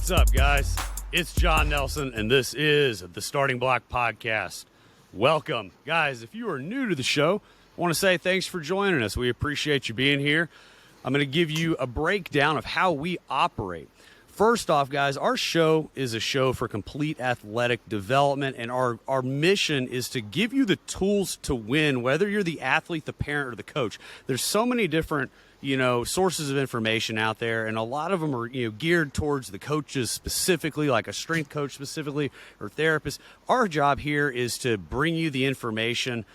What's up, guys? It's John Nelson, and this is the Starting Block Podcast. Welcome. Guys, if you are new to the show, I want to say thanks for joining us. We appreciate you being here. I'm going to give you a breakdown of how we operate. First off, guys, our show is a show for complete athletic development, and our mission is to give you the tools to win, whether you're the athlete, the parent, or the coach. There's so many different sources of information out there, and a lot of them are, geared towards the coaches specifically, like a strength coach specifically, or therapist. Our job here is to bring you the information,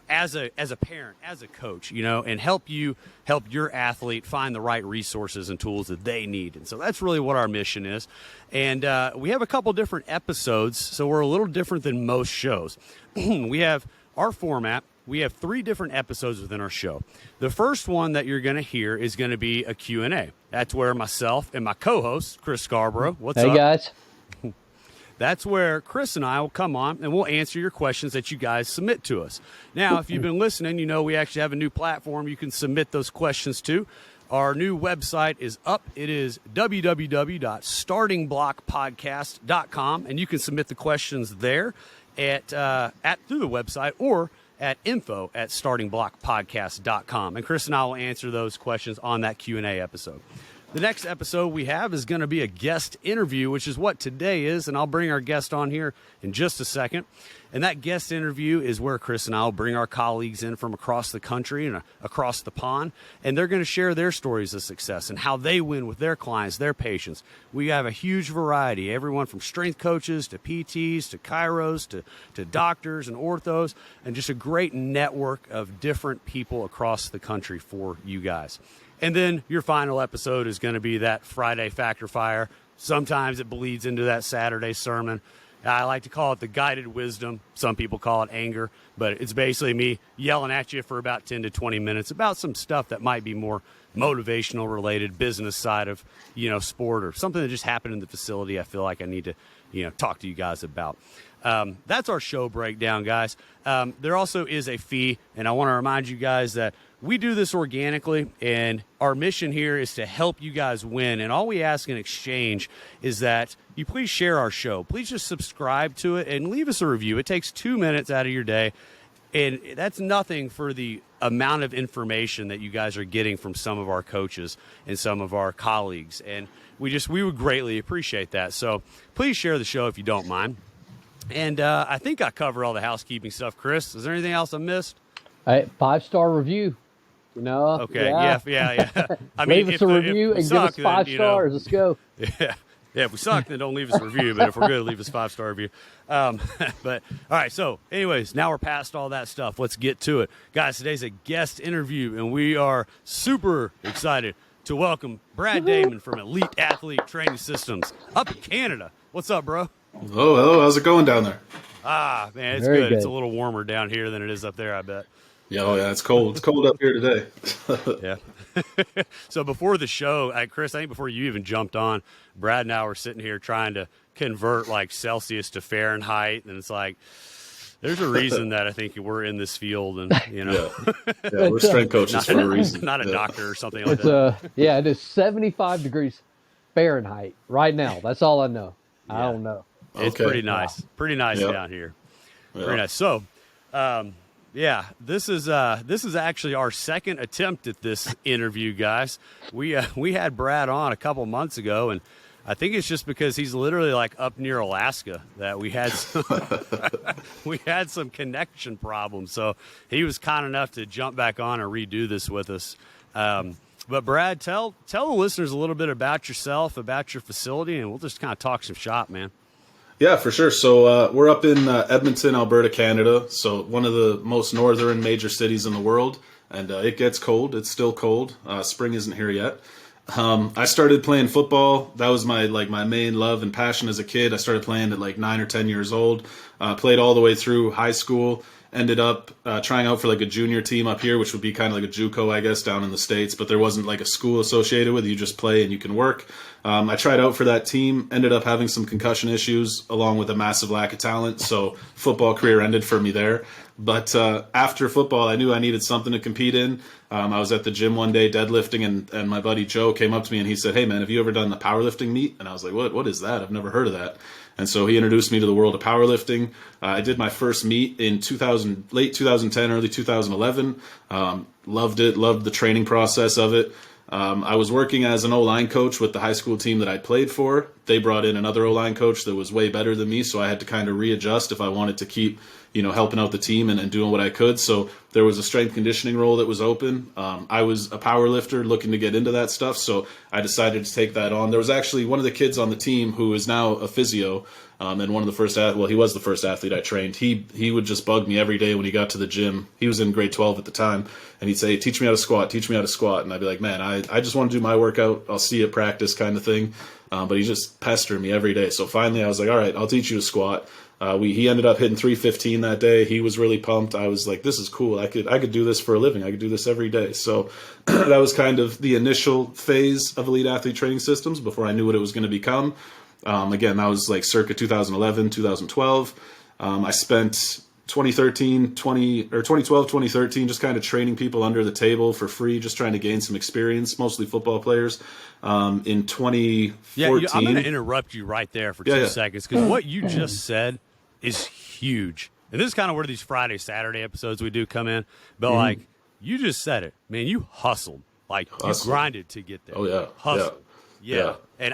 as a parent, as a coach, and help your athlete find the right resources and tools that they need. And so that's really what our mission is. And we have a couple different episodes, so we're a little different than most shows. We have our format. We have 3 different episodes within our show. The first one that you're going to hear is going to be a Q&A. That's where myself and my co-host, Chris Scarborough, what's up? Hey, guys. That's where Chris and I will come on, and we'll answer your questions that you guys submit to us. Now, if you've been listening, we actually have a new platform you can submit those questions to. Our new website is up. It is www.startingblockpodcast.com, and you can submit the questions there through the website or at info@startingblockpodcast.com. And Chris and I will answer those questions on that Q&A episode. The next episode we have is going to be a guest interview, which is what today is, and I'll bring our guest on here in just a second. And that guest interview is where Chris and I will bring our colleagues in from across the country and across the pond, and they're going to share their stories of success and how they win with their clients, their patients. We have a huge variety, everyone from strength coaches to PTs to chiros to doctors and orthos, and just a great network of different people across the country for you guys. And then your final episode is going to be that Friday Factor Fire. Sometimes it bleeds into that Saturday sermon. I like to call it the guided wisdom. Some people call it anger, but it's basically me yelling at you for about 10 to 20 minutes about some stuff that might be more motivational related, business side of, sport, or something that just happened in the facility I feel like I need to, talk to you guys about. That's our show breakdown, guys. There also is a fee, and I want to remind you guys that we do this organically, and our mission here is to help you guys win. And all we ask in exchange is that you please share our show. Please just subscribe to it and leave us a review. It takes 2 minutes out of your day, and that's nothing for the amount of information that you guys are getting from some of our coaches and some of our colleagues. And we would greatly appreciate that. So please share the show if you don't mind. And I think I covered all the housekeeping stuff. Chris, is there anything else I missed? 5-star review. Okay. Yeah. I mean, leave us a review and give us 5 stars. Let's go. Yeah. If we suck, then don't leave us a review. But if we're good, leave us a 5-star review. But all right. So, anyways, now we're past all that stuff. Let's get to it, guys. Today's a guest interview, and we are super excited to welcome Brad Daymon from Elite Athlete Training Systems up in Canada. What's up, bro? Hello. How's it going down there? Man, it's Very good. good. It's a little warmer down here than it is up there, I bet. Yeah, it's cold. It's cold up here today. Yeah. So before the show, Chris, I think before you even jumped on, Brad and I were sitting here trying to convert like Celsius to Fahrenheit, and it's like there's a reason that I think we're in this field, and Yeah, we're strength coaches for a reason. Not a doctor or something like that. It is 75 degrees Fahrenheit right now. That's all I know. Yeah. I don't know. It's Okay. pretty nice. Pretty nice down here. Very nice. So, this is actually our second attempt at this interview, guys. We had Brad on a couple months ago, and I think it's just because he's literally like up near Alaska that we had some connection problems. So he was kind enough to jump back on and redo this with us. But Brad, tell the listeners a little bit about yourself, about your facility, and we'll just kind of talk some shop, man. Yeah, for sure. So we're up in Edmonton, Alberta, Canada. So one of the most northern major cities in the world. And it gets cold. It's still cold. Spring isn't here yet. I started playing football. That was my main love and passion as a kid. I started playing at like 9 or 10 years old. Played all the way through high school. Ended up trying out for like a junior team up here, which would be kind of like a JUCO, I guess, down in the States, but there wasn't like a school associated with it. You just play and you can work. I tried out for that team, ended up having some concussion issues along with a massive lack of talent. So football career ended for me there. But after football, I knew I needed something to compete in. I was at the gym one day deadlifting, and my buddy Joe came up to me and he said, "Hey man, have you ever done the powerlifting meet?" And I was like, what is that? I've never heard of that. And so he introduced me to the world of powerlifting. I did my first meet in late 2010, early 2011. Loved it, loved the training process of it. I was working as an O-line coach with the high school team that I played for. They brought in another O-line coach that was way better than me, so I had to kind of readjust if I wanted to keep, helping out the team and doing what I could. So there was a strength conditioning role that was open. I was a power lifter looking to get into that stuff, so I decided to take that on. There was actually one of the kids on the team who is now a physio, and one of the first, he was the first athlete I trained. He would just bug me every day when he got to the gym. He was in grade 12 at the time, and he'd say, "Teach me how to squat, teach me how to squat." And I'd be like, "Man, I just want to do my workout. I'll see you at practice," kind of thing. But he just pestered me every day. So finally I was like, "All right, I'll teach you to squat." He ended up hitting 315 that day. He was really pumped. I was like, "This is cool. I could do this for a living. I could do this every day." So that was kind of the initial phase of Elite Athlete Training Systems before I knew what it was going to become. Again, that was like circa 2011, 2012. I spent 2012, 2013, just kind of training people under the table for free, just trying to gain some experience, mostly football players. In 2014. Yeah, I'm going to interrupt you right there for 2 seconds, because what you just said is huge. And this is kind of where these Friday, Saturday episodes we do come in. But, like, you just said it. Man, you hustled. Like, you grinded to get there. Oh, yeah. Hustled. Yeah. And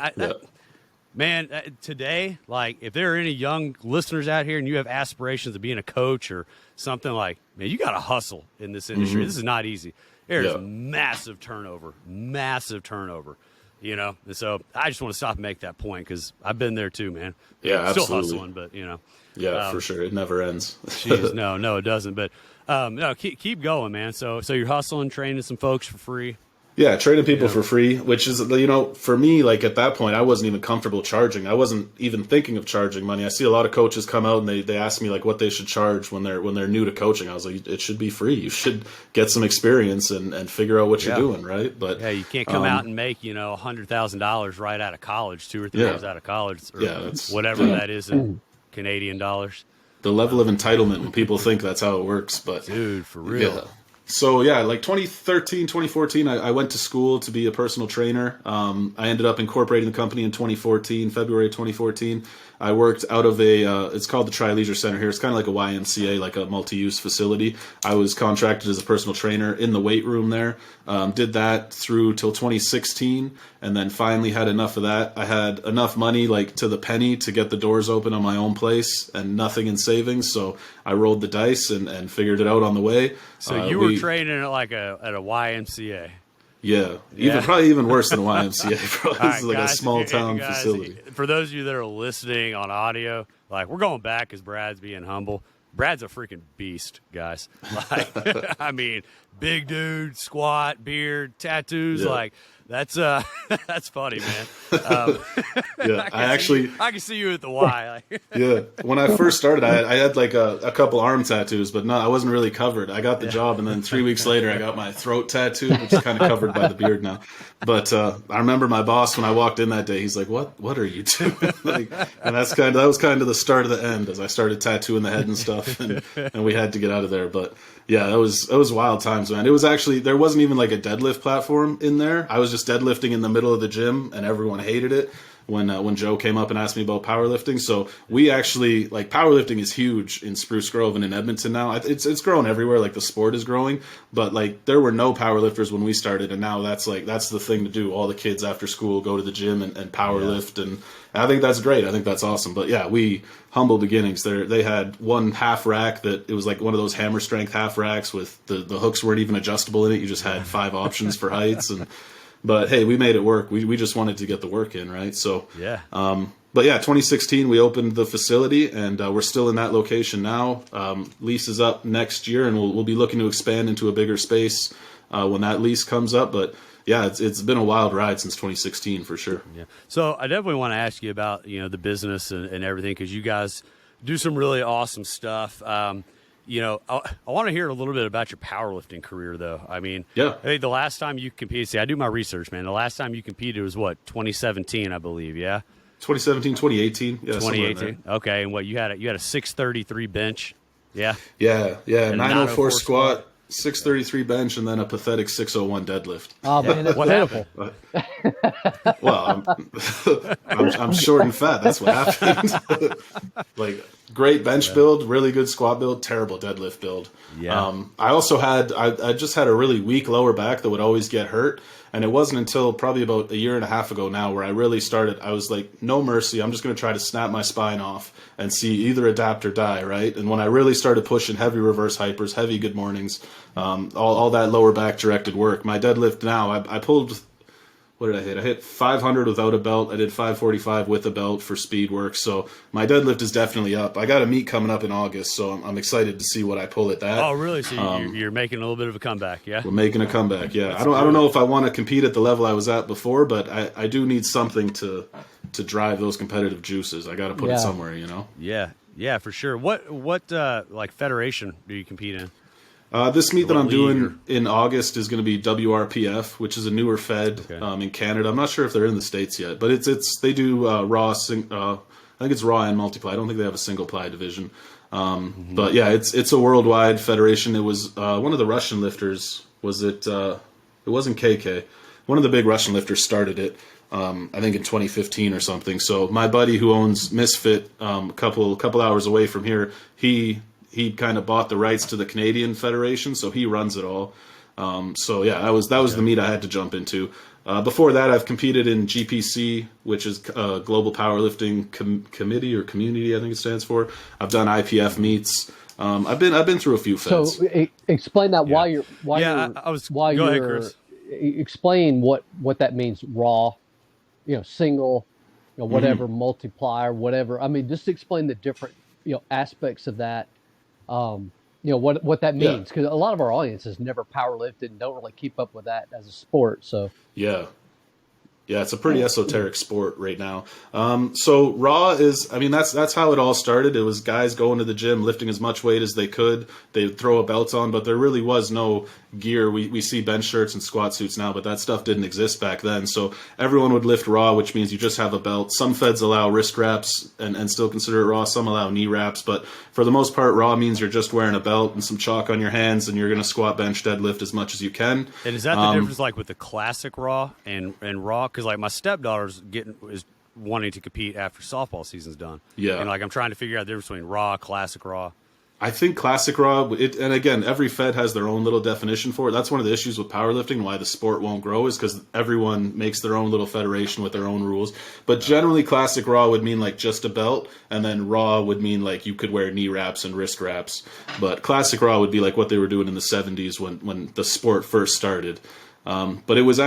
man, today, like, if there are any young listeners out here and you have aspirations of being a coach or something, like, man, you got to hustle in this industry. This is not easy. There's massive turnover. And so I just want to stop and make that point, because I've been there too, man. Yeah, still absolutely. hustling, but Yeah, for sure. It never ends. Geez, no, it doesn't. But no, keep going, man. So you're hustling, training some folks for free. Yeah, training people for free, which is, for me, like at that point, I wasn't even comfortable charging. I wasn't even thinking of charging money. I see a lot of coaches come out and they ask me like what they should charge when they're new to coaching. I was like, it should be free. You should get some experience and figure out what you're doing, right? But yeah, you can't come out and make $100,000 right out of college, 2 or 3 years out of college, or whatever that is in Canadian dollars. The level of entitlement when people think that's how it works, but dude, for real. Yeah. So like 2013, 2014, I went to school to be a personal trainer. I ended up incorporating the company in 2014, February of 2014. I worked out of it's called the Tri-Leisure Center here. It's kind of like a YMCA, like a multi-use facility. I was contracted as a personal trainer in the weight room there. Did that through till 2016, and then finally had enough of that. I had enough money, like to the penny, to get the doors open on my own place and nothing in savings. So I rolled the dice and figured it out on the way. So you were training at at a YMCA. Yeah, probably even worse than a YMCA. This is like a small town facility. For those of you that are listening on audio, like, we're going back because Brad's being humble. Brad's a freaking beast, guys. Like, I mean, big dude, squat, beard, tattoos. Like, that's funny, man. I can see you at the Y. Yeah, when I first started, I had like a couple arm tattoos, but no, I wasn't really covered. I got the job, and then 3 weeks later, I got my throat tattoo, which is kind of covered by the beard now. But I remember my boss when I walked in that day. He's like, "What are you doing?" And that was kind of the start of the end, as I started tattooing the head and stuff, and we had to get out of there. But yeah, it was wild times, man. It was actually, there wasn't even like a deadlift platform in there. I was just deadlifting in the middle of the gym, and everyone hated it when Joe came up and asked me about powerlifting. So we actually, like, powerlifting is huge in Spruce Grove and in Edmonton now. It's growing everywhere, like the sport is growing, but like there were no powerlifters when we started, and now that's the thing to do. All the kids after school go to the gym and powerlift, and I think that's great. I think that's awesome. But yeah, humble beginnings. They had one half rack that it was like one of those hammer strength half racks with the hooks weren't even adjustable in it. You just had 5 options for heights, but hey, we made it work. We just wanted to get the work in, right? So yeah. But yeah, 2016 we opened the facility, and we're still in that location now. Lease is up next year, and we'll be looking to expand into a bigger space when that lease comes up. But yeah, it's been a wild ride since 2016 for sure. Yeah. So I definitely want to ask you about the business and everything, because you guys do some really awesome stuff. I want to hear a little bit about your powerlifting career, though. I mean, Yeah. I think the last time you competed, see, I do my research, man. The last time you competed was what, 2017, I believe, yeah? 2017, 2018. Yeah, 2018. Okay, and what you had a 633 bench, yeah? Yeah. And a 904 squat, 633 bench, and then a pathetic 601 deadlift. Oh man, it's What pitiful. Well, I'm short and fat. That's what happened. Like, great bench build, really good squat build, terrible deadlift build. Yeah. I just had a really weak lower back that would always get hurt. And it wasn't until probably about a year and a half ago now where I really started. I was like, no mercy. I'm just going to try to snap my spine off and see either adapt or die, right? And when I really started pushing heavy reverse hypers, heavy good mornings, all that lower back directed work, my deadlift now, I pulled, what did I hit? I hit 500 without a belt. I did 545 with a belt for speed work. So my deadlift is definitely up. I got a meet coming up in August, so I'm excited to see what I pull at that. Oh, really? So you're making a little bit of a comeback, yeah? We're making a comeback, yeah. I don't know if I want to compete at the level I was at before, but I do need something to drive those competitive juices. I got to put it somewhere, you know? Yeah, for sure. What like federation do you compete in? This meet that I'm doing or- in August is going to be WRPF, which is a newer fed in Canada. I'm not sure if they're in the States yet, but they do raw. I think it's raw and multiply. I don't think they have a single ply division. But yeah, it's a worldwide federation. It was one of the Russian lifters. It wasn't KK. One of the big Russian lifters started it. I think in 2015 or something. So my buddy who owns Misfit, a couple hours away from here, he kind of bought the rights to the Canadian Federation, so he runs it all. So yeah, that was the meet I had to jump into. Before that, I've competed in GPC, which is Global Powerlifting Committee or Community, I think it stands for. I've done IPF meets. I've been through a few feds. So explain that while you're Go ahead, Chris. Explain what that means. Raw, single, whatever, multiply or whatever. I mean, just explain the different aspects of that. What that means, because a lot of our audience has never powerlifted and don't really keep up with that as a sport. So yeah, it's a pretty esoteric sport right now. So raw is, I mean, that's how it all started. It was guys going to the gym, lifting as much weight as they could. They'd throw a belt on, but there really was no gear. We see bench shirts and squat suits now, but that stuff didn't exist back then. So everyone would lift raw, which means you just have a belt. Some feds allow wrist wraps and still consider it raw. Some allow knee wraps, but for the most part, raw means you're just wearing a belt and some chalk on your hands, and you're going to squat, bench, deadlift as much as you can. And is that the difference, like with the classic raw and raw? Because like my stepdaughter's is wanting to compete after softball season's done. Yeah, and like I'm trying to figure out the difference between raw, classic raw. I think classic raw, and again, every fed has their own little definition for it. That's one of the issues with powerlifting, why the sport won't grow, is because everyone makes their own little federation with their own rules. But generally, classic raw would mean like just a belt, and then raw would mean like you could wear knee wraps and wrist wraps. But classic raw would be like what they were doing in the 70s when the sport first started. But it was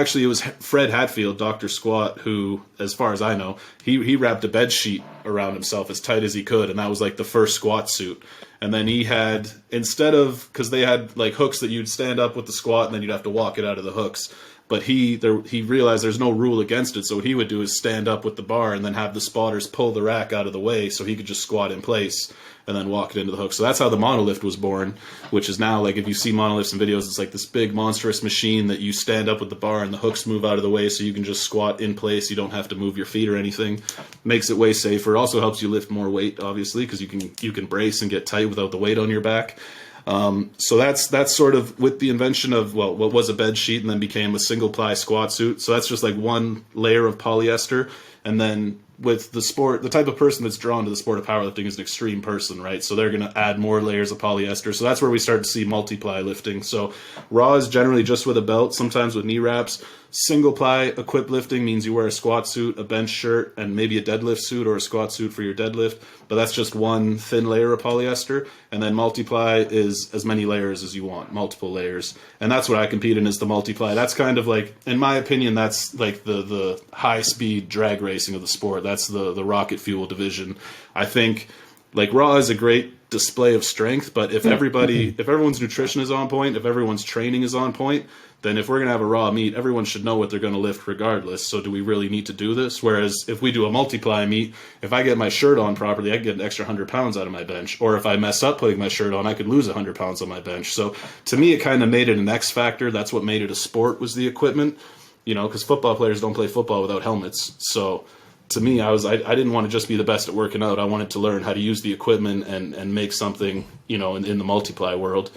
Fred Hatfield, Dr. Squat, who, as far as I know, he wrapped a bed sheet around himself as tight as he could, and that was like the first squat suit. And then he had, instead of, because they had like hooks that you'd stand up with the squat and then you'd have to walk it out of the hooks. But he realized there's no rule against it, so what he would do is stand up with the bar and then have the spotters pull the rack out of the way so he could just squat in place and then walk it into the hook. So that's how the monolift was born, which is now, like, if you see monolifts in videos, it's like this big monstrous machine that you stand up with the bar and the hooks move out of the way so you can just squat in place. You don't have to move your feet or anything. Makes it way safer. It also helps you lift more weight, obviously, because you can brace and get tight without the weight on your back. So that's sort of with the invention of, what was a bed sheet and then became a single ply squat suit. So that's just like one layer of polyester. And then with the sport, the type of person that's drawn to the sport of powerlifting is an extreme person, right? So they're going to add more layers of polyester. So that's where we start to see multiply lifting. So raw is generally just with a belt, sometimes with knee wraps. Single ply equipped lifting means you wear a squat suit, a bench shirt, and maybe a deadlift suit or a squat suit for your deadlift. But that's just one thin layer of polyester. And then multiply is as many layers as you want, multiple layers. And that's what I compete in, is the multiply. That's kind of like, in my opinion, that's like the high speed drag racing of the sport. That's the rocket fuel division. I think Like raw is a great display of strength, but if everyone's nutrition is on point, if everyone's training is on point, then if we're going to have a raw meet, everyone should know what they're going to lift regardless. So do we really need to do this? Whereas if we do a multiply meet, if I get my shirt on properly, I can get an extra 100 pounds out of my bench. Or if I mess up putting my shirt on, I could lose 100 pounds on my bench. So to me, it kind of made it an X factor. That's what made it a sport, was the equipment, because football players don't play football without helmets. So to me, I didn't want to just be the best at working out. I wanted to learn how to use the equipment and make something, in the multiply world.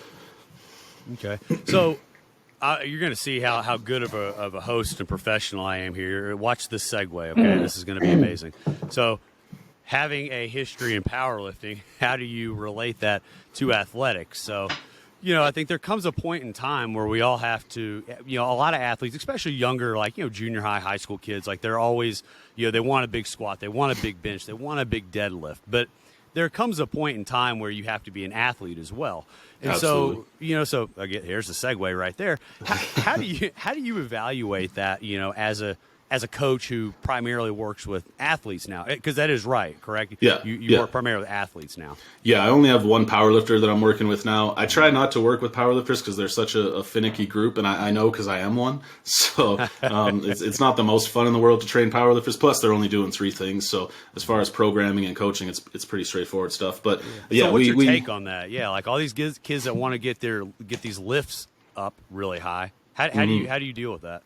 Okay. So you're going to see how good of a host and professional I am here. Watch this segue, okay? This is going to be amazing. So having a history in powerlifting, how do you relate that to athletics? So, I think there comes a point in time where we all have to, a lot of athletes, especially younger, like, junior high school kids, like they're always, they want a big squat, they want a big bench, they want a big deadlift. But there comes a point in time where you have to be an athlete as well. And Absolutely. so again, here's the segue right there. How do you evaluate that, as a coach who primarily works with athletes now? Because that is right, correct? Yeah. You work primarily with athletes now. Yeah, I only have one powerlifter that I'm working with now. I try not to work with powerlifters because they're such a finicky group, and I know because I am one. So it's not the most fun in the world to train powerlifters. Plus, they're only doing 3 things. So as far as programming and coaching, it's pretty straightforward stuff. But so what's your take on that? Yeah, like all these kids that want to get these lifts up really high. How do you deal with that?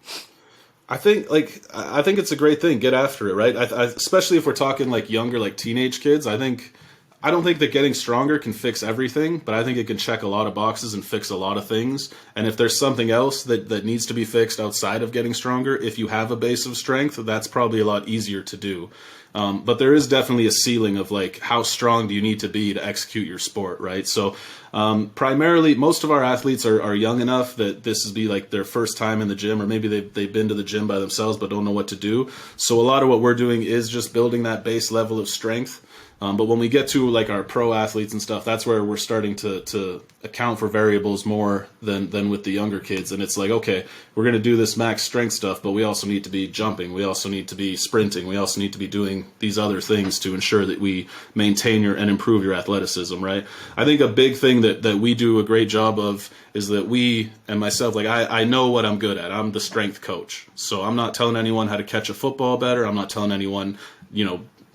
I think it's a great thing. Get after it, right? Especially if we're talking like younger, like teenage kids. I don't think that getting stronger can fix everything, but I think it can check a lot of boxes and fix a lot of things. And if there's something else that needs to be fixed outside of getting stronger, if you have a base of strength, that's probably a lot easier to do. But there is definitely a ceiling of like, how strong do you need to be to execute your sport, right? So primarily, most of our athletes are young enough that this would be like their first time in the gym, or maybe they've been to the gym by themselves but don't know what to do. So a lot of what we're doing is just building that base level of strength. But when we get to like our pro athletes and stuff, that's where we're starting to account for variables more than with the younger kids. And it's like, okay, we're going to do this max strength stuff, but we also need to be jumping. We also need to be sprinting. We also need to be doing these other things to ensure that we maintain and improve your athleticism, right? I think a big thing that we do a great job of is that we, and myself, like I know what I'm good at. I'm the strength coach. So I'm not telling anyone how to catch a football better. I'm not telling anyone,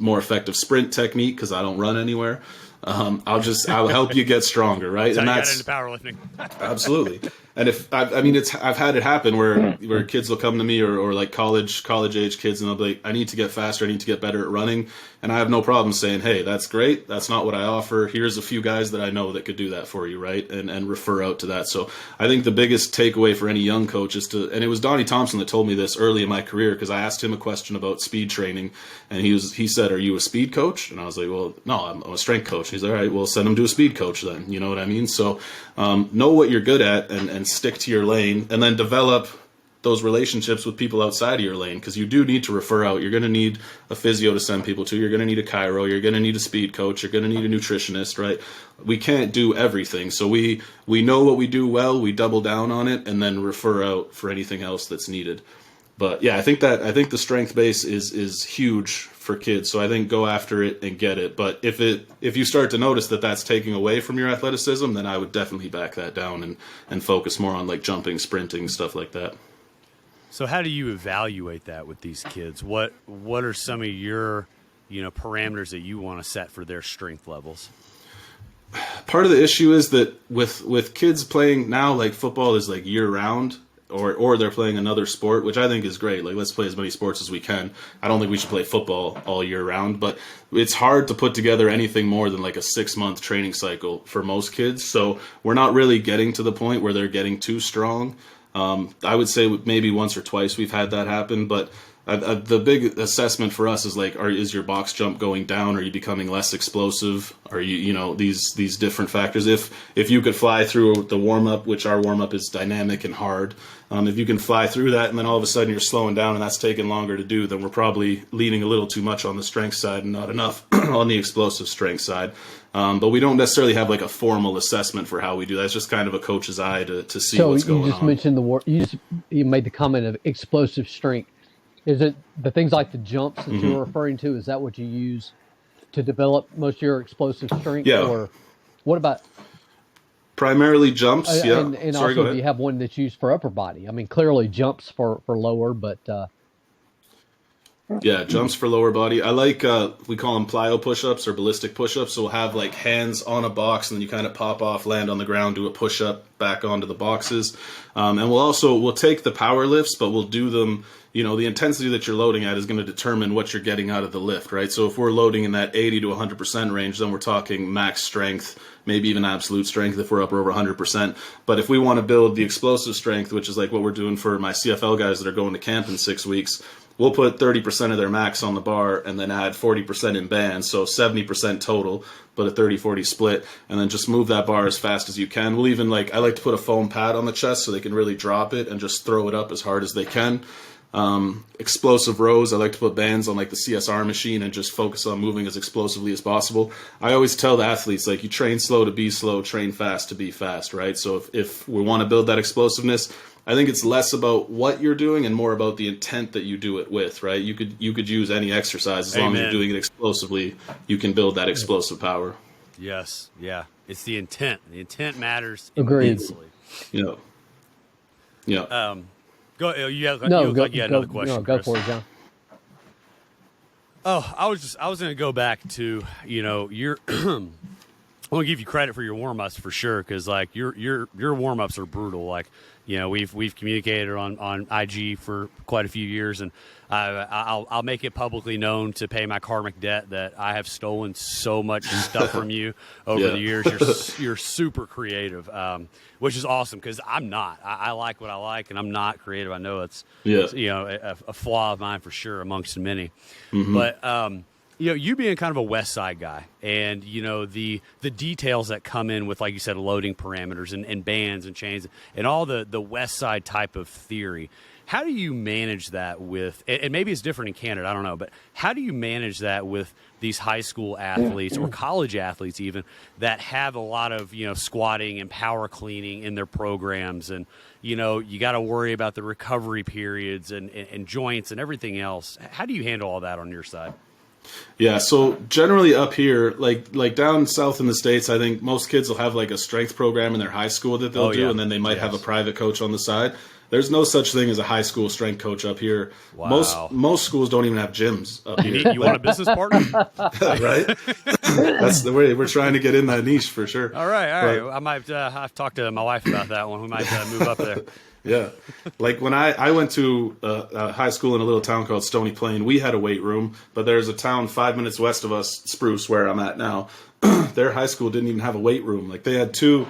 more effective sprint technique because I don't run anywhere. I'll help you get stronger, right? So and that's into powerlifting. Absolutely. And I've had it happen where kids will come to me or like college age kids, and they'll be like, I need to get faster, I need to get better at running. And I have no problem saying, hey, that's great. That's not what I offer. Here's a few guys that I know that could do that for you, right? And refer out to that. So I think the biggest takeaway for any young coach is and it was Donnie Thompson that told me this early in my career, because I asked him a question about speed training, and he said, are you a speed coach? And I was like, well, no, I'm a strength coach. He's all right, well, send him to a speed coach then. You know what I mean? So know what you're good at and stick to your lane, and then develop those relationships with people outside of your lane, because you do need to refer out. You're going to need a physio to send people to. You're going to need a chiro. You're going to need a speed coach. You're going to need a nutritionist, right? We can't do everything. So we know what we do well. We double down on it and then refer out for anything else that's needed. But yeah, I think the strength base is huge for kids. So I think go after it and get it. But if you start to notice that that's taking away from your athleticism, then I would definitely back that down and focus more on like jumping, sprinting, stuff like that. So how do you evaluate that with these kids? What are some of your, parameters that you want to set for their strength levels? Part of the issue is that with kids playing now, like football is like year round, or they're playing another sport, which I think is great. Like, let's play as many sports as we can. I don't think we should play football all year round, but it's hard to put together anything more than like a 6-month training cycle for most kids. So we're not really getting to the point where they're getting too strong. I would say maybe once or twice we've had that happen, but the big assessment for us is like, is your box jump going down? Are you becoming less explosive? Are you, these different factors? If you could fly through the warm up, which our warm up is dynamic and hard, if you can fly through that and then all of a sudden you're slowing down and that's taking longer to do, then we're probably leaning a little too much on the strength side and not enough on the explosive strength side. But we don't necessarily have like a formal assessment for how we do that. It's just kind of a coach's eye to see what's going on. So you just mentioned you made the comment of explosive strength. Is it the things like the jumps that you're referring to? Is that what you use to develop most of your explosive strength? Yeah. Or what about Primarily jumps, yeah. and Sorry, go also do you ahead. have one that's used for upper body? I mean, clearly jumps for lower, but Yeah, jumps for lower body. I like we call them plyo push-ups or ballistic push-ups. So we'll have like hands on a box, and then you kind of pop off, land on the ground, do a push-up back onto the boxes. And we'll take the power lifts, but we'll do them. The intensity that you're loading at is going to determine what you're getting out of the lift, right? So if we're loading in that 80 to 100% range, then we're talking max strength, maybe even absolute strength if we're up over 100%. But if we want to build the explosive strength, which is like what we're doing for my CFL guys that are going to camp in 6 weeks, we'll put 30% of their max on the bar and then add 40% in bands, so 70% total, but a 30-40 split, and then just move that bar as fast as you can. We'll even I like to put a foam pad on the chest so they can really drop it and just throw it up as hard as they can. Explosive rows, I like to put bands on like the CSR machine and just focus on moving as explosively as possible. I always tell the athletes, like, you train slow to be slow, train fast to be fast, right? So if we want to build that explosiveness, I think it's less about what you're doing and more about the intent that you do it with, right? You could use any exercise as long as you're doing it explosively, you can build that explosive power. Yes, yeah. It's the intent. The intent matters Agreed. immensely. Yeah. Go. You look like you had another question. No, go Chris. for it, John. Oh, I was going to go back to your. I want to give you credit for your warm ups for sure, because like your warm ups are brutal. Like we've communicated on IG for quite a few years, and I'll make it publicly known to pay my karmic debt that I have stolen so much stuff from you over the years. You're super creative, which is awesome, because I'm not. I like what I like, and I'm not creative. I know it's a flaw of mine for sure, amongst many. Mm-hmm. But you being kind of a West Side guy, and the details that come in with, like you said, loading parameters and bands and chains and all the West Side type of theory. How do you manage that with, and maybe it's different in Canada, I don't know, but how do you manage that with these high school athletes or college athletes even that have a lot of, squatting and power cleaning in their programs, and, you got to worry about the recovery periods and joints and everything else. How do you handle all that on your side? Yeah, so generally up here, like down south in the States, I think most kids will have like a strength program in their high school that they'll do, and then they might have a private coach on the side. There's no such thing as a high school strength coach up here. Wow. Most schools don't even have gyms up here. You want a business partner? Right? That's the way we're trying to get in that niche for sure. All right. I might have talked to my wife about that one. We might move up there. Yeah. Like when I went to a high school in a little town called Stony Plain, we had a weight room, but there's a town 5 minutes west of us, Spruce, where I'm at now. Their high school didn't even have a weight room. Like they had two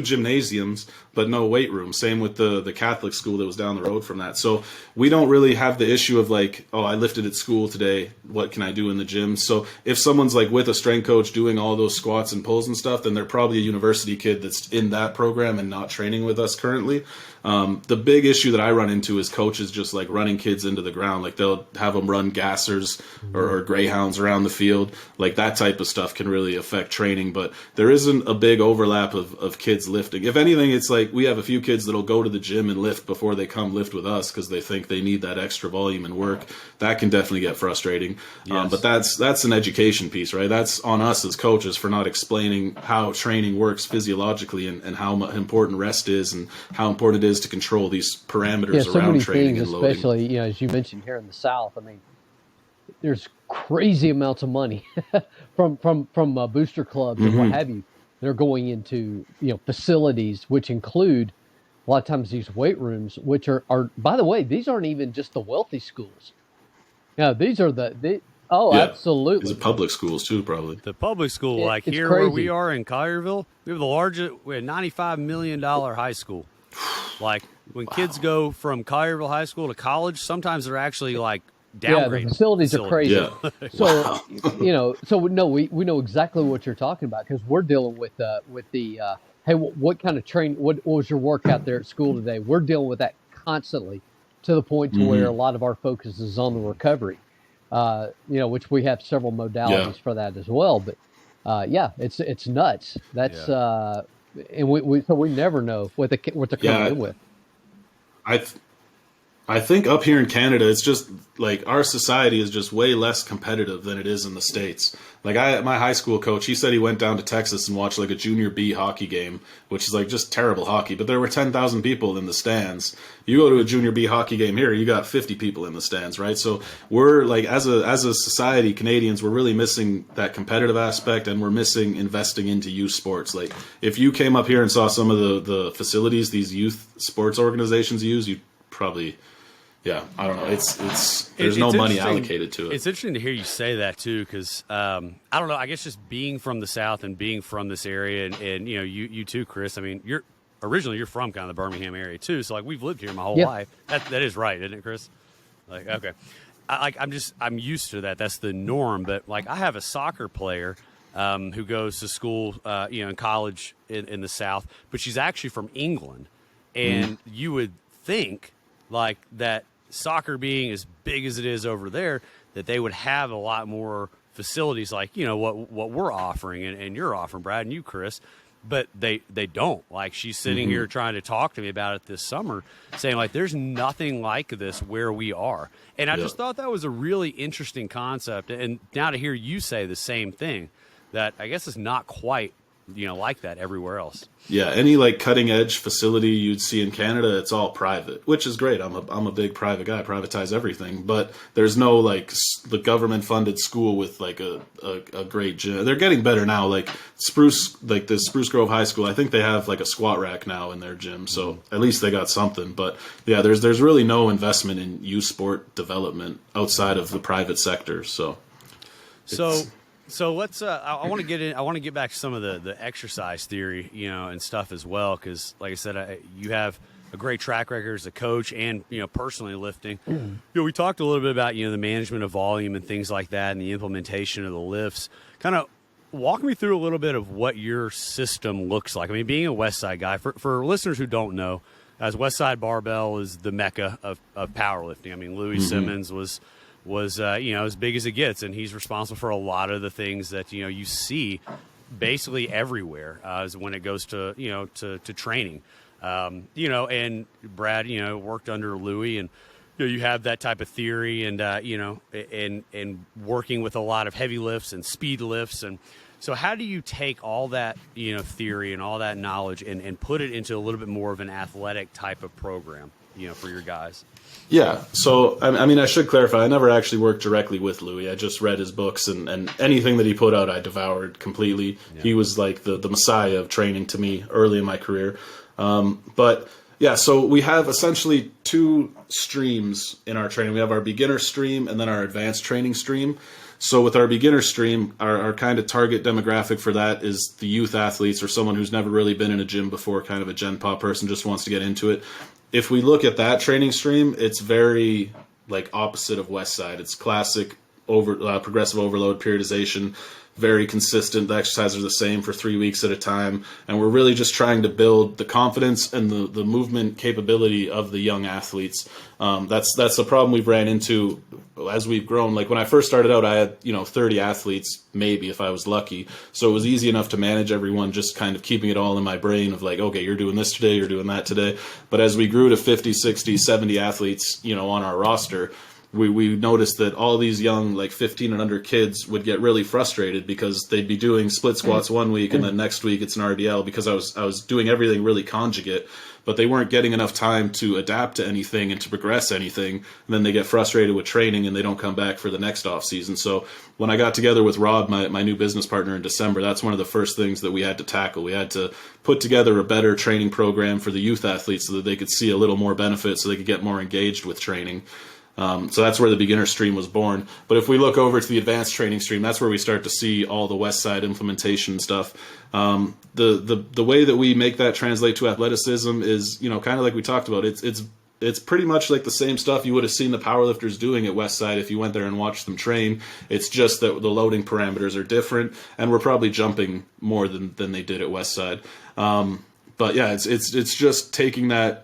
gymnasiums, but no weight room. Same with the Catholic school that was down the road from that. So we don't really have the issue of like, oh, I lifted at school today, what can I do in the gym? So if someone's like with a strength coach doing all those squats and pulls and stuff, then they're probably a university kid that's in that program and not training with us currently. The big issue that I run into is coaches just like running kids into the ground. Like they'll have them run gassers or greyhounds around the field. Like that type of stuff can really affect training, but there isn't a big overlap of kids lifting. If anything, it's like we have a few kids that'll go to the gym and lift before they come lift with us because they think they need that extra volume and work. That can definitely get frustrating. Yes. But that's an education piece, right? That's on us as coaches for not explaining how training works physiologically and how important rest is and how important it is to control these parameters so around many training things, and loading. especially as you mentioned here in the South. I mean, there's crazy amounts of money from booster clubs and what have you. They're going into facilities which include a lot of times these weight rooms, which are by the way, these aren't even just the wealthy schools. These are absolutely. These are public schools too, probably. The public school, like here crazy. where we are in Collierville, we have we have $95 million high school. Like when kids go from Collierville High School to college, sometimes they're actually like downgraded. The facilities are crazy. Yeah. So we know exactly what you're talking about because we're dealing with the hey, what kind of training? What was your workout there at school today? We're dealing with that constantly to the point to where a lot of our focus is on the recovery. Which we have several modalities for that as well. But it's nuts. That's and we never know what they're coming in with. I think up here in Canada, it's just like our society is just way less competitive than it is in the States. Like my high school coach, he said he went down to Texas and watched like a junior B hockey game, which is like just terrible hockey. But there were 10,000 people in the stands. You go to a junior B hockey game here, you got 50 people in the stands, right? So we're like, as a society, Canadians, we're really missing that competitive aspect, and we're missing investing into youth sports. Like if you came up here and saw some of the facilities these youth sports organizations use, you'd probably. Yeah, I don't know. There's no money allocated to it. It's interesting to hear you say that too, because I don't know. I guess just being from the South and being from this area, and you too, Chris. I mean, you're from kind of the Birmingham area too, so like we've lived here my whole life. That is right, isn't it, Chris? Like okay, I'm used to that. That's the norm. But like I have a soccer player who goes to school, in college in the South, but she's actually from England, and you would think like that. Soccer being as big as it is over there, that they would have a lot more facilities like what we're offering and you're offering, Brad, and you, Chris, but they don't. Like she's sitting here trying to talk to me about it this summer, saying like there's nothing like this where we are, and I just thought that was a really interesting concept. And now to hear you say the same thing, that I guess is not quite like that everywhere else. Yeah, any like cutting edge facility you'd see in Canada, it's all private, which is great. I'm a big private guy, privatize everything. But there's no like the government funded school with like a great gym. They're getting better now. Like the Spruce Grove High School, I think they have like a squat rack now in their gym. So at least they got something. But yeah, there's really no investment in youth sport development outside of the private sector. So let's. I want to get in. I want to get back to some of the exercise theory, and stuff as well, because, like I said, you have a great track record as a coach and personally lifting. We talked a little bit about the management of volume and things like that, and the implementation of the lifts. Kind of walk me through a little bit of what your system looks like. I mean, being a Westside guy, for listeners who don't know, as Westside Barbell is the mecca of powerlifting. I mean, Louis Simmons was as big as it gets, and he's responsible for a lot of the things that you see basically everywhere when it goes to to training. And Brad worked under Louis, and you have that type of theory, and and working with a lot of heavy lifts and speed lifts. And so how do you take all that theory and all that knowledge and put it into a little bit more of an athletic type of program for your guys? Yeah, so I mean, I should clarify, I never actually worked directly with Louis. I just read his books, and anything that he put out I devoured completely. Yeah. He was like the messiah of training to me early in my career. But yeah, so we have essentially two streams in our training. We have our beginner stream and then our advanced training stream. So with our beginner stream, our kind of target demographic for that is the youth athletes, or someone who's never really been in a gym before, kind of a Gen Pop person, just wants to get into it. If we look at that training stream, it's very like opposite of Westside. It's classic progressive overload periodization, very consistent. The exercises are the same for 3 weeks at a time, and we're really just trying to build the confidence and the movement capability of the young athletes. That's the problem we've ran into as we've grown. Like when I first started out, I had 30 athletes, maybe if I was lucky. So it was easy enough to manage everyone, just kind of keeping it all in my brain of like, okay, you're doing this today, you're doing that today. But as we grew to 50, 60, 70 athletes, on our roster, we noticed that all these young, like 15 and under kids would get really frustrated because they'd be doing split squats one week and then next week it's an RDL, because I was doing everything really conjugate, but they weren't getting enough time to adapt to anything and to progress anything. And then they get frustrated with training and they don't come back for the next off season. So when I got together with Rob, my new business partner, in December, that's one of the first things that we had to tackle. We had to put together a better training program for the youth athletes so that they could see a little more benefit, so they could get more engaged with training. So that's where the beginner stream was born. But if we look over to the advanced training stream, that's where we start to see all the Westside implementation stuff. The way that we make that translate to athleticism is, kind of like we talked about. It's pretty much like the same stuff you would have seen the powerlifters doing at Westside if you went there and watched them train. It's just that the loading parameters are different, and we're probably jumping more than they did at Westside. But yeah, it's just taking that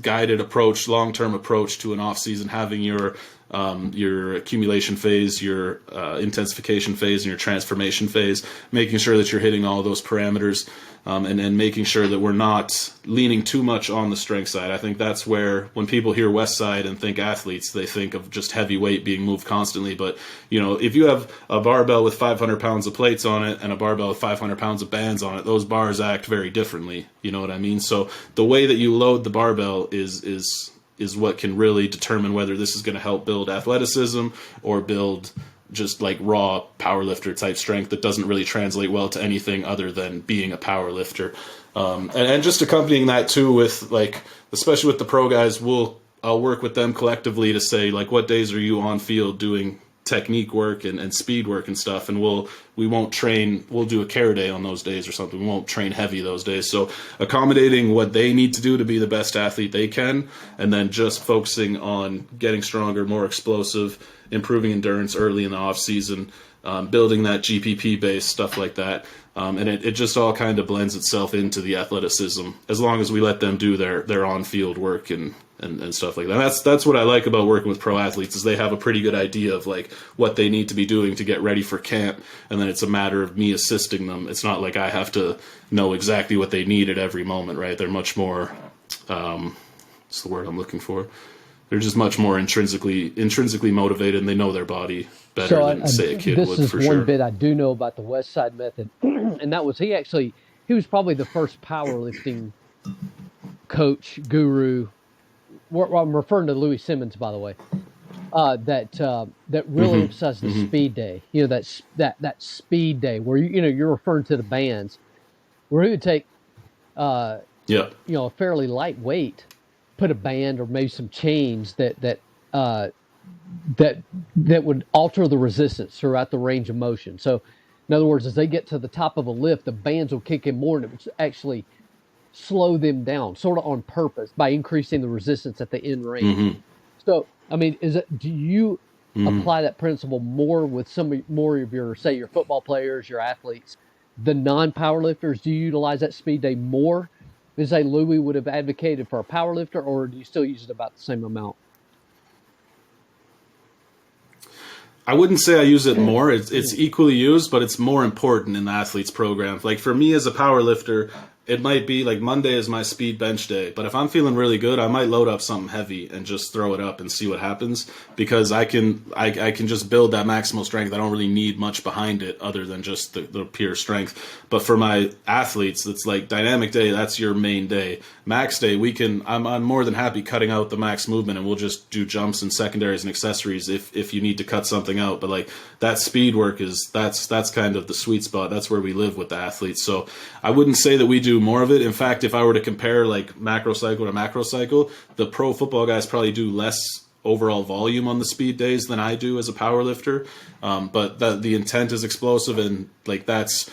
guided approach, long-term approach to an off-season, having your your accumulation phase, your intensification phase, and your transformation phase, making sure that you're hitting all those parameters, and then making sure that we're not leaning too much on the strength side. I think that's where, when people hear Westside and think athletes, they think of just heavy weight being moved constantly. But, if you have a barbell with 500 pounds of plates on it and a barbell with 500 pounds of bands on it, those bars act very differently. You know what I mean? So the way that you load the barbell is what can really determine whether this is going to help build athleticism or build just like raw powerlifter type strength that doesn't really translate well to anything other than being a powerlifter. And just accompanying that too with, like, especially with the pro guys, I'll work with them collectively to say, like, what days are you on field doing technique work and speed work and stuff, and we won't train, we'll do a care day on those days or something. We won't train heavy those days. So accommodating what they need to do to be the best athlete they can, and then just focusing on getting stronger, more explosive, improving endurance early in the off season, building that GPP base, stuff like that. And it just all kind of blends itself into the athleticism, as long as we let them do their on-field work and stuff like that. That's what I like about working with pro athletes, is they have a pretty good idea of like what they need to be doing to get ready for camp, and then it's a matter of me assisting them. It's not like I have to know exactly what they need at every moment, right? They're much more, what's the word I'm looking for? They're just much more intrinsically motivated, and they know their body better than, say, a kid would, for sure. This is one bit I do know about the Westside method, and that was he was probably the first powerlifting coach, guru. I'm referring to Louis Simmons, by the way, that really emphasized the speed day. That speed day where you're referring to the bands, where he would take a fairly light weight, put a band or maybe some chains that would alter the resistance throughout the range of motion. So, in other words, as they get to the top of a lift, the bands will kick in more, and it would actually slow them down, sort of on purpose, by increasing the resistance at the end range. So, I mean, do you apply that principle more with more of your, say, your football players, your athletes, the non-powerlifters? Do you utilize that speed day more than, say, Louis would have advocated for a powerlifter, or do you still use it about the same amount? I wouldn't say I use it more. It's equally used, but it's more important in the athletes program. Like for me as a powerlifter, it might be like Monday is my speed bench day, but if I'm feeling really good, I might load up something heavy and just throw it up and see what happens, because I can just build that maximal strength. I don't really need much behind it other than just the pure strength. But for my athletes, it's like dynamic day, that's your main day. Max day, I'm more than happy cutting out the max movement, and we'll just do jumps and secondaries and accessories if you need to cut something out. But like that speed work that's kind of the sweet spot. That's where we live with the athletes. So I wouldn't say that we do more of it. In fact, if I were to compare like macro cycle to macro cycle, the pro football guys probably do less overall volume on the speed days than I do as a power lifter. But the intent is explosive, and like that's,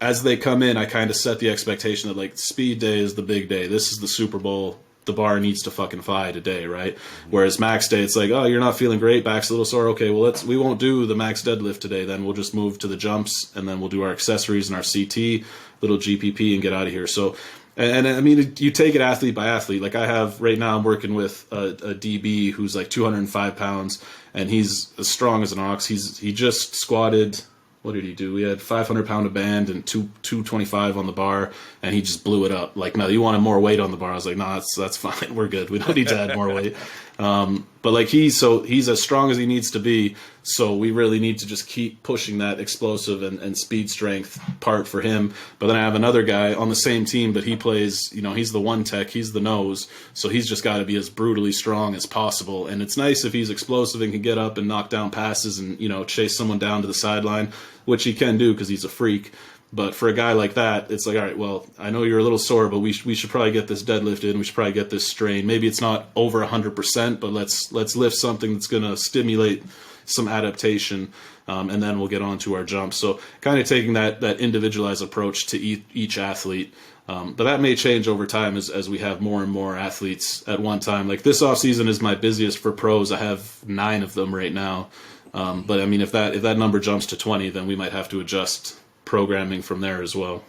as they come in, I kind of set the expectation that like speed day is the big day. This is the Super Bowl. The bar needs to fucking fly today, right? Whereas max day, it's like, oh, you're not feeling great, back's a little sore. Okay, well we won't do the max deadlift today. Then we'll just move to the jumps, and then we'll do our accessories and our CT, little GPP, and get out of here. So, and I mean, you take it athlete by athlete. Like I have right now, I'm working with a DB who's like 205 pounds, and he's as strong as an ox. He just squatted. What did he do? We had 500 pound of band and 225 on the bar, and he just blew it up. Like, no, you wanted more weight on the bar. I was like, no, that's fine. We're good. We don't need to add more weight. But like he's as strong as he needs to be. So we really need to just keep pushing that explosive and speed strength part for him. But then I have another guy on the same team, but he plays, he's the one tech, he's the nose. So he's just got to be as brutally strong as possible. And it's nice if he's explosive and can get up and knock down passes and, chase someone down to the sideline, which he can do because he's a freak. But for a guy like that, it's like, all right, well, I know you're a little sore, but we should probably get this deadlifted. We should probably get this strain. Maybe it's not over 100%, but let's lift something that's going to stimulate some adaptation, and then we'll get on to our jumps. So kind of taking that individualized approach to each athlete. But that may change over time as we have more and more athletes at one time. Like this offseason is my busiest for pros. I have 9 of them right now. But I mean, if that number jumps to 20, then we might have to adjust programming from there as well.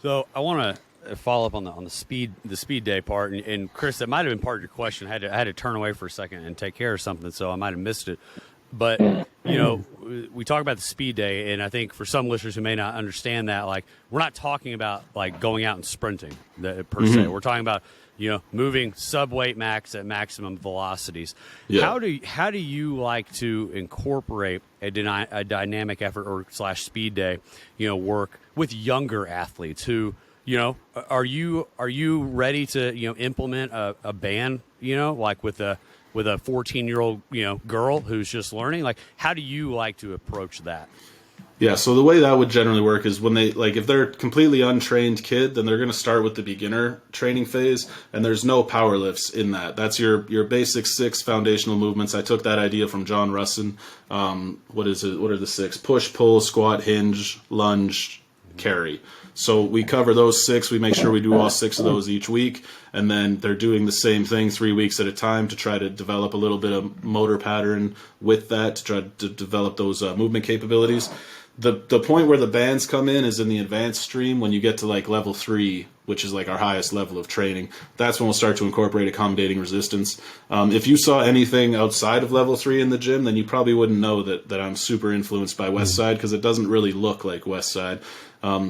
So I want to follow up on the speed day part, and Chris, that might have been part of your question. I had to turn away for a second and take care of something, so I might have missed it. But we talk about the speed day, and I think for some listeners who may not understand that, like, we're not talking about like going out and sprinting per se. We're talking about moving sub-weight max at maximum velocities. Yeah. How do you like to incorporate a dynamic effort or / speed day, work with younger athletes who, are you ready to implement a band, like with a 14-year-old girl who's just learning? Like, how do you like to approach that? Yeah, so the way that would generally work is when they, like, if they're a completely untrained kid, then they're going to start with the beginner training phase, and there's no power lifts in that. That's your basic 6 foundational movements. I took that idea from John Russin. What is it? What are the 6? Push, pull, squat, hinge, lunge, carry. So we cover those 6. We make sure we do all 6 of those each week, and then they're doing the same thing 3 weeks at a time to try to develop a little bit of motor pattern with that, to try to develop those movement capabilities. The point where the bands come in is in the advanced stream when you get to like level 3, which is like our highest level of training. That's when we'll start to incorporate accommodating resistance. If you saw anything outside of level 3 in the gym, then you probably wouldn't know that I'm super influenced by Westside, because it doesn't really look like Westside.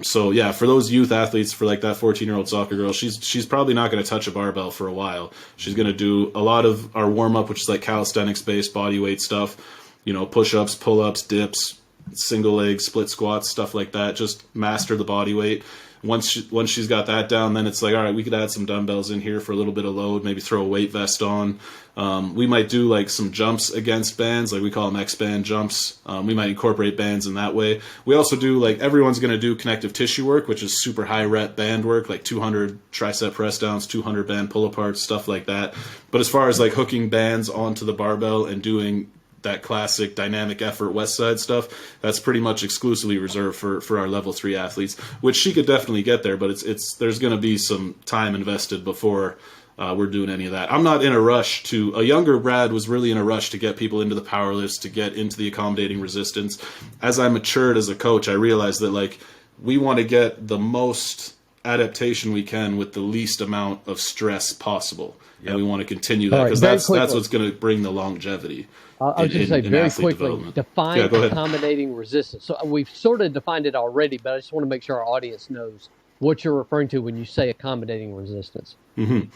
So yeah, for those youth athletes, for like that 14-year-old soccer girl, she's probably not going to touch a barbell for a while. She's going to do a lot of our warm-up, which is like calisthenics-based body weight stuff, push-ups, pull-ups, dips, single leg, split squats, stuff like that. Just master the body weight. Once she's got that down, then it's like, all right, we could add some dumbbells in here for a little bit of load, maybe throw a weight vest on. We might do like some jumps against bands, like we call them X-band jumps. We might incorporate bands in that way. We also do, like, everyone's going to do connective tissue work, which is super high rep band work, like 200 tricep press downs, 200 band pull aparts, stuff like that. But as far as like hooking bands onto the barbell and doing that classic dynamic effort Westside stuff, that's pretty much exclusively reserved for our level 3 athletes, which she could definitely get there, but it's there's going to be some time invested before we're doing any of that. I'm not in a rush to. A younger Brad was really in a rush to get people into the power lifts, to get into the accommodating resistance. As I matured as a coach, I realized that, like, we want to get the most adaptation we can with the least amount of stress possible. Yep. And we want to continue that, because that's what's going to bring the longevity. I was going to say very quickly, define accommodating resistance. So we've sort of defined it already, but I just want to make sure our audience knows what you're referring to when you say accommodating resistance. Mm-hmm.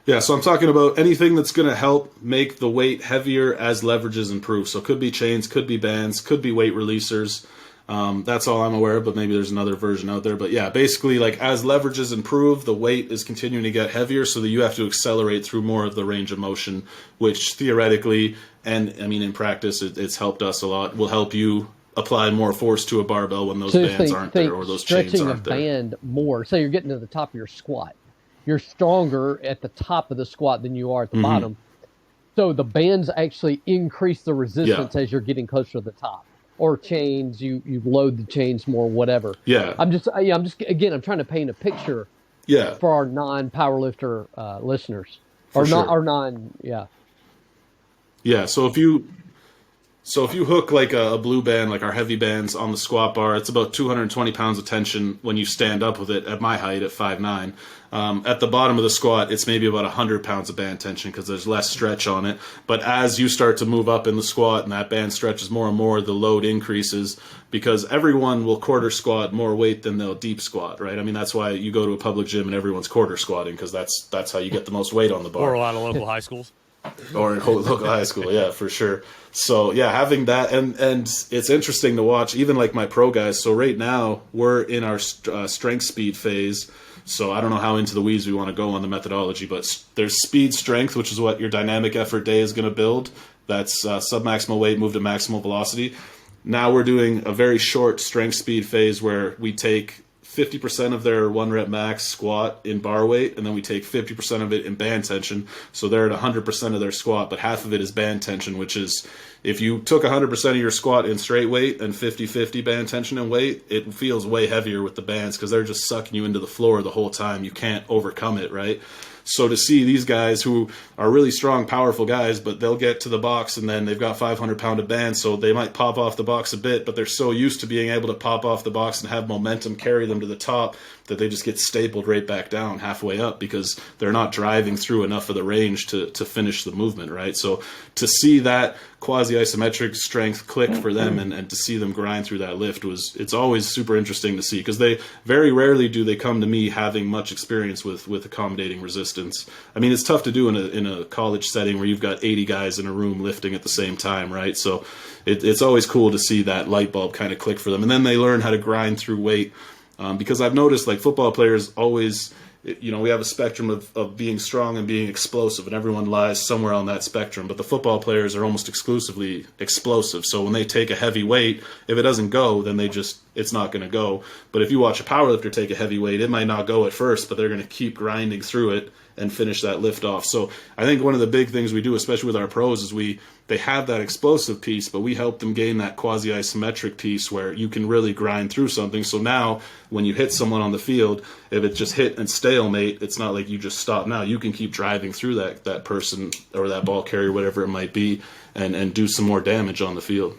Yeah, so I'm talking about anything that's going to help make the weight heavier as leverages improve. So it could be chains, could be bands, could be weight releasers. That's all I'm aware of, but maybe there's another version out there. But yeah, basically, like, as leverages improve, the weight is continuing to get heavier, so that you have to accelerate through more of the range of motion, which theoretically, and I mean in practice, it's helped us a lot, will help you apply more force to a barbell when those bands aren't there, or those chains aren't there. Stretching a band more, say you're getting to the top of your squat. You're stronger at the top of the squat than you are at the bottom. So the bands actually increase the resistance as you're getting closer to the top. Or chains, you load the chains more, whatever. Yeah. I'm trying to paint a picture for our non-powerlifter listeners. Yeah, so if you hook like a blue band, like our heavy bands on the squat bar, it's about 220 pounds of tension when you stand up with it at my height at 5'9". At the bottom of the squat, it's maybe about 100 pounds of band tension because there's less stretch on it. But as you start to move up in the squat and that band stretches more and more, the load increases, because everyone will quarter squat more weight than they'll deep squat, right? I mean, that's why you go to a public gym and everyone's quarter squatting, because that's how you get the most weight on the bar. Or a lot of local high schools. Or in local high school, yeah, for sure. So yeah, having that, and it's interesting to watch, even like my pro guys. So right now we're in our strength speed phase. So I don't know how into the weeds we want to go on the methodology, but there's speed strength, which is what your dynamic effort day is going to build. That's submaximal weight moved to maximal velocity. Now we're doing a very short strength speed phase where we take 50% of their 1 rep max squat in bar weight, and then we take 50% of it in band tension. So they're at 100% of their squat, but half of it is band tension, which is, if you took 100% of your squat in straight weight and 50-50 band tension and weight, it feels way heavier with the bands, because they're just sucking you into the floor the whole time. You can't overcome it, right? So to see these guys who are really strong, powerful guys, but they'll get to the box and then they've got 500-pound of bands, so they might pop off the box a bit, but they're so used to being able to pop off the box and have momentum carry them to the top that they just get stapled right back down halfway up because they're not driving through enough of the range to finish the movement, right? So to see that quasi-isometric strength click for them and to see them grind through that lift it's always super interesting to see, because they very rarely do they come to me having much experience with accommodating resistance. I mean, it's tough to do in a college setting where you've got 80 guys in a room lifting at the same time, right? So it's always cool to see that light bulb kind of click for them, and then they learn how to grind through weight. Because I've noticed, like, football players always, you know, we have a spectrum of being strong and being explosive, and everyone lies somewhere on that spectrum. But the football players are almost exclusively explosive. So when they take a heavy weight, if it doesn't go, then it's not going to go. But if you watch a powerlifter take a heavy weight, it might not go at first, but they're going to keep grinding through it and finish that lift off. So I think one of the big things we do, especially with our pros, is they have that explosive piece, but we help them gain that quasi-isometric piece where you can really grind through something. So now when you hit someone on the field, if it just hit and stalemate, it's not like you just stop. Now you can keep driving through that person or that ball carrier, whatever it might be, and do some more damage on the field.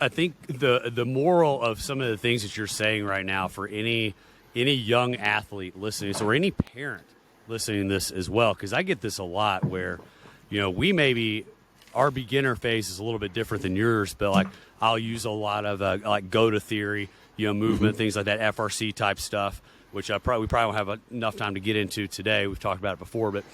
I think the moral of some of the things that you're saying right now for any young athlete listening, or any parent listening to this as well, because I get this a lot where, you know, our beginner phase is a little bit different than yours, but like I'll use a lot of like go-to theory, you know, movement, things like that, FRC type stuff, which we probably won't have enough time to get into today. We've talked about it before, but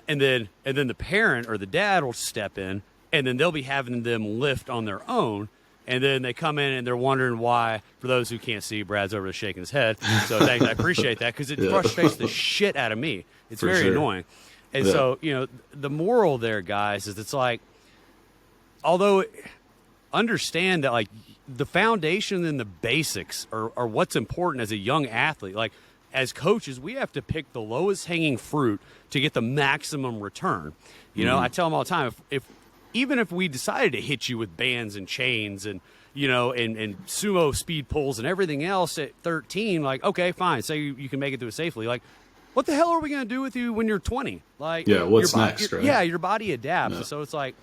and then the parent or the dad will step in, and then they'll be having them lift on their own. And then they come in and they're wondering why. For those who can't see, Brad's over there shaking his head. So thanks, I appreciate that, because it frustrates the shit out of me. It's For very sure. annoying. And so, you know, the moral there, guys, is it's like, although understand that, like, the foundation and the basics are what's important as a young athlete. Like, as coaches, we have to pick the lowest hanging fruit to get the maximum return. You know, I tell them all the time, even if we decided to hit you with bands and chains and, you know, and sumo speed pulls and everything else at 13, like, okay, fine, say you can make it through it safely. Like, what the hell are we going to do with you when you're 20? Like, yeah, what's next, right? Yeah, your body adapts. Yeah. So it's like,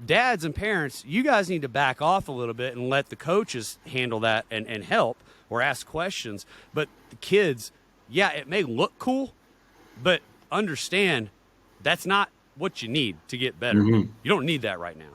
dads and parents, you guys need to back off a little bit and let the coaches handle that and help or ask questions. But the kids, yeah, it may look cool, but understand that's not what you need to get better. You don't need that right now.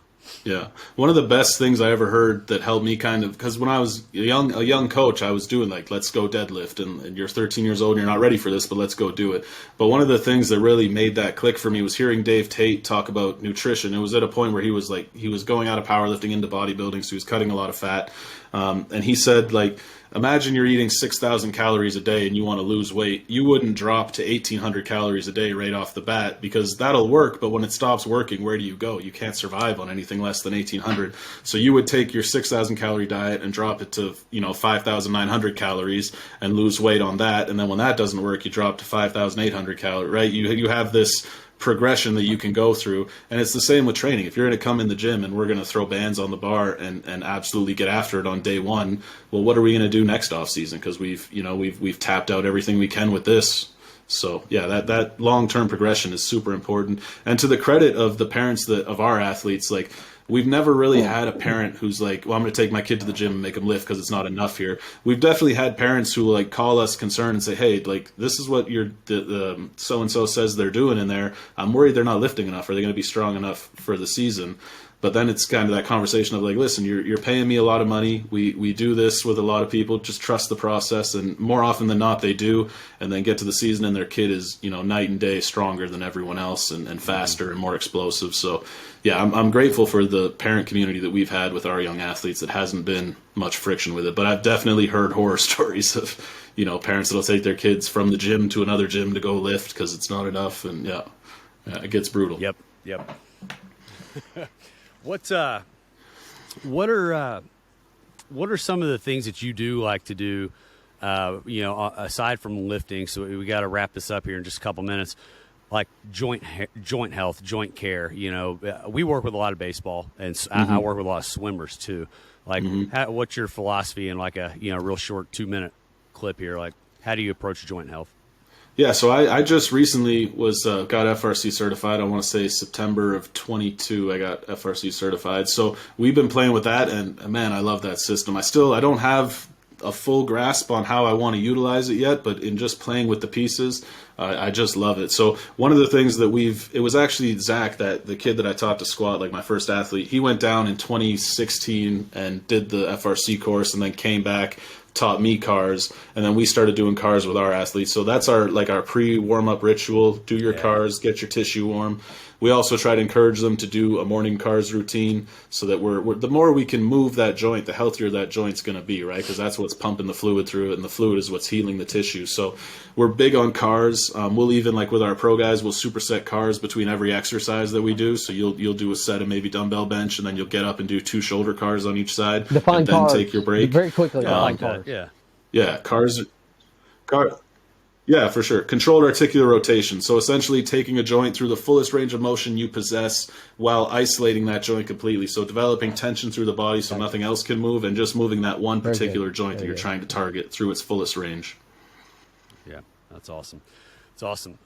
Yeah. One of the best things I ever heard that helped me kind of, because when I was a young coach, I was doing like, let's go deadlift, and you're 13 years old and you're not ready for this, but let's go do it. But one of the things that really made that click for me was hearing Dave Tate talk about nutrition. It was at a point where he was going out of powerlifting into bodybuilding, so he was cutting a lot of fat. And he said, like, imagine you're eating 6,000 calories a day and you want to lose weight. You wouldn't drop to 1,800 calories a day right off the bat, because that'll work, but when it stops working, where do you go? You can't survive on anything less than 1,800. So you would take your 6,000 calorie diet and drop it to, 5,900 calories and lose weight on that. And then when that doesn't work, you drop to 5,800 calories, right? You have this progression that you can go through, and it's the same with training. If you're going to come in the gym and we're going to throw bands on the bar and absolutely get after it on day one, well, what are we going to do next off season? Because we've tapped out everything we can with this. So yeah, that long-term progression is super important. And to the credit of the parents of our athletes, like, we've never really had a parent who's like, well, I'm going to take my kid to the gym and make him lift because it's not enough here. We've definitely had parents who like call us concerned and say, hey, like, this is what the so-and-so says they're doing in there. I'm worried they're not lifting enough. Are they going to be strong enough for the season? But then it's kind of that conversation of like, listen, you're paying me a lot of money. We do this with a lot of people. Just trust the process. And more often than not, they do. And then get to the season and their kid is, night and day stronger than everyone else and faster and more explosive. So yeah, I'm grateful for the parent community that we've had with our young athletes. It hasn't been much friction with it, but I've definitely heard horror stories of, parents that'll take their kids from the gym to another gym to go lift because it's not enough. And yeah, it gets brutal. Yep. What are some of the things that you do like to do, aside from lifting? So we got to wrap this up here in just a couple minutes. Like joint health, joint care. We work with a lot of baseball, and I work with a lot of swimmers too. Like, what's your philosophy in like a real short 2-minute clip here? Like, how do you approach joint health? Yeah, so I just recently was got FRC certified. I want to say September of 22 I got FRC certified. So we've been playing with that, and man, I love that system. I don't have a full grasp on how I want to utilize it yet, but in just playing with the pieces, I just love it. So one of the things that it was actually Zach, that the kid that I taught to squat, like my first athlete, he went down in 2016 and did the FRC course and then came back, taught me cars, and then we started doing cars with our athletes. So that's our pre-warm-up ritual. Do your cars, get your tissue warm. We also try to encourage them to do a morning cars routine, so that we're the more we can move that joint, the healthier that joint's going to be, right? Because that's what's pumping the fluid through it, and the fluid is what's healing the tissue. So we're big on cars. We'll even, like with our pro guys, we'll superset cars between every exercise that we do. So you'll do a set of maybe dumbbell bench, and then you'll get up and do 2 shoulder cars on each side, Define and then cars. take your break. Very quickly, define cars. Yeah, car. Yeah, for sure. Controlled articular rotation. So essentially taking a joint through the fullest range of motion you possess while isolating that joint completely. So developing tension through the body so nothing else can move, and just moving that one particular joint that you're trying to target through its fullest range. Yeah, that's awesome. It's awesome.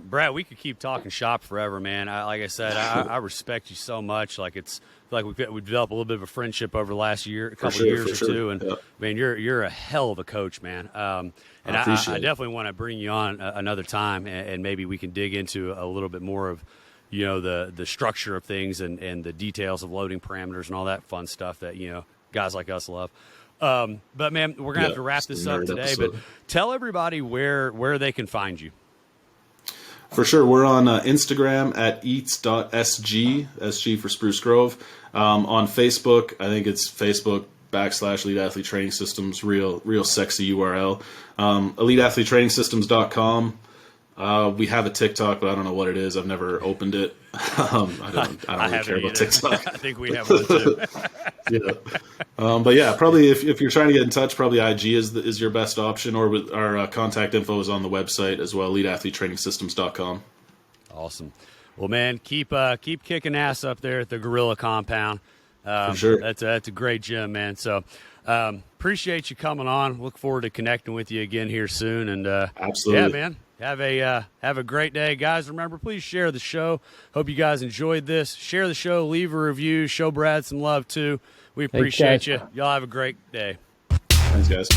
Brad, we could keep talking shop forever, man. Like I said, I respect you so much. Like I feel like we've developed a little bit of a friendship over the last couple of years or two. And man, you're a hell of a coach, man. And I definitely want to bring you on another time, and maybe we can dig into a little bit more of, the structure of things and the details of loading parameters and all that fun stuff that, guys like us love. But man, we're gonna have to wrap this up today. But tell everybody where they can find you. For sure, we're on Instagram at eats.sg, SG for Spruce Grove. On Facebook, I think it's Facebook.com/Elite Athlete Training Systems, real sexy URL. EliteAthleteTrainingSystems.com. We have a TikTok, but I don't know what it is. I've never opened it. I don't really care about TikTok. I think we have one too. But yeah, probably if you're trying to get in touch, probably IG is your best option, or with our contact info is on the website as well, EliteAthleteTrainingSystems.com. Awesome. Well, man, keep kicking ass up there at the Gorilla Compound. For sure. That's a great gym, man. So appreciate you coming on. Look forward to connecting with you again here soon. And absolutely, yeah, man. Have a great day, guys. Remember, please share the show. Hope you guys enjoyed this. Share the show, leave a review, show Brad some love too. We appreciate you. Y'all have a great day. Thanks, guys.